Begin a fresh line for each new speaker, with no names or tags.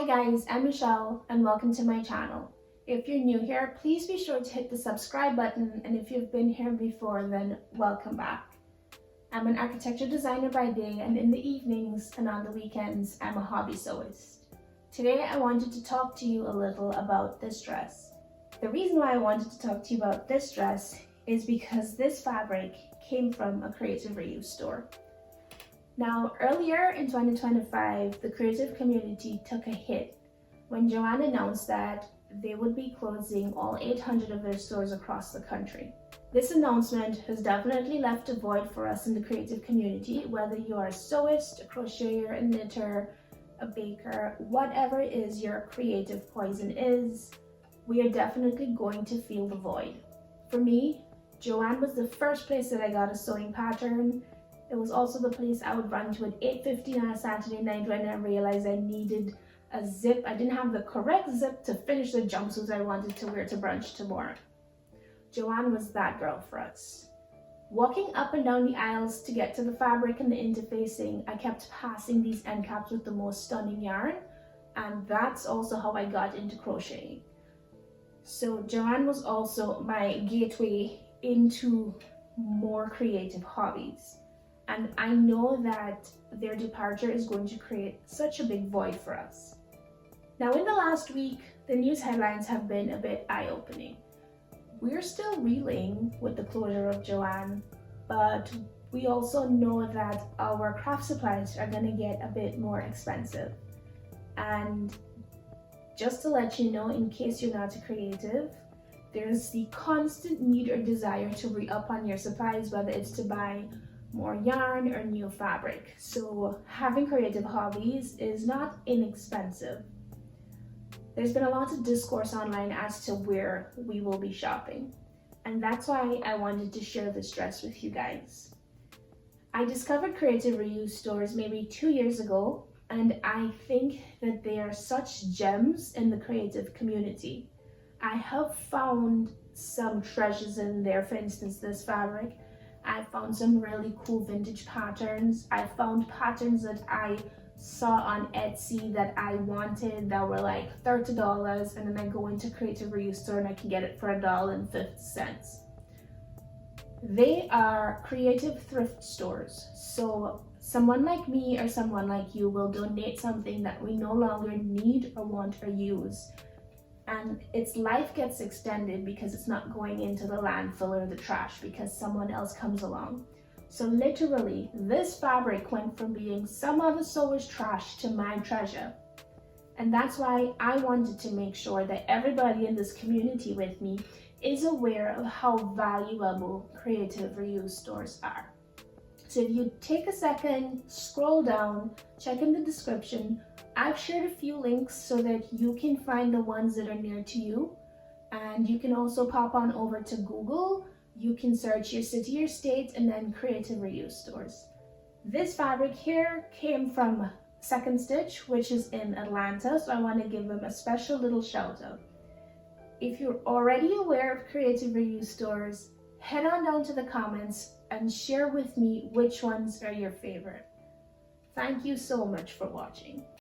guys, I'm Michelle and welcome to my channel. If you're new here, please be sure to hit the subscribe button, and if you've been here before, then welcome back. I'm an architecture designer by day, and in the evenings and on the weekends, I'm a hobby sewist. Today I wanted to talk to you a little about this dress. The reason why I wanted to talk to you about this dress is because this fabric came from a creative reuse store. Now, earlier in 2025, the creative community took a hit when Joanne announced that they would be closing all 800 of their stores across the country. This announcement has definitely left a void for us in the creative community, whether you are a sewist, a crocheter, a knitter, a baker, whatever it is your creative poison is, we are definitely going to feel the void. For me, Joanne was the first place that I got a sewing pattern. It was also the place I would run to at 8:50 on a Saturday night when I realized I needed a zip. I didn't have the correct zip to finish the jumpsuits I wanted to wear to brunch tomorrow. Joanne was that girl for us. Walking up and down the aisles to get to the fabric and the interfacing, I kept passing these end caps with the most stunning yarn, and that's also how I got into crocheting. So Joanne was also my gateway into more creative hobbies. And I know that their departure is going to create such a big void for us. Now, in the last week, the news headlines have been a bit eye-opening. We're still reeling with the closure of Joanne, but we also know that our craft supplies are going to get a bit more expensive. And just to let you know, in case you're not a creative, there's the constant need or desire to re-up on your supplies, whether it's to buy more yarn or new fabric. So having creative hobbies is not inexpensive. There's been a lot of discourse online as to where we will be shopping, and that's why I wanted to share this dress with you guys. I discovered creative reuse stores maybe 2 years ago, and I think that they are such gems in the creative community. I have found some treasures in there. For instance, this fabric, I found some really cool vintage patterns. I found patterns that I saw on Etsy that I wanted that were like $30, and then I go into Creative Reuse Store and I can get it for $1.50. They are creative thrift stores. So someone like me or someone like you will donate something that we no longer need or want or use, and its life gets extended because it's not going into the landfill or the trash because someone else comes along. So literally, this fabric went from being some other sewer's trash to my treasure. And that's why I wanted to make sure that everybody in this community with me is aware of how valuable creative reuse stores are. So if you take a second, scroll down, check in the description. I've shared a few links so that you can find the ones that are near to you. And you can also pop on over to Google. You can search your city or state and then creative reuse stores. This fabric here came from Second Stitch, which is in Atlanta, so I want to give them a special little shout out. If you're already aware of creative reuse stores, head on down to the comments and share with me which ones are your favorite. Thank you so much for watching.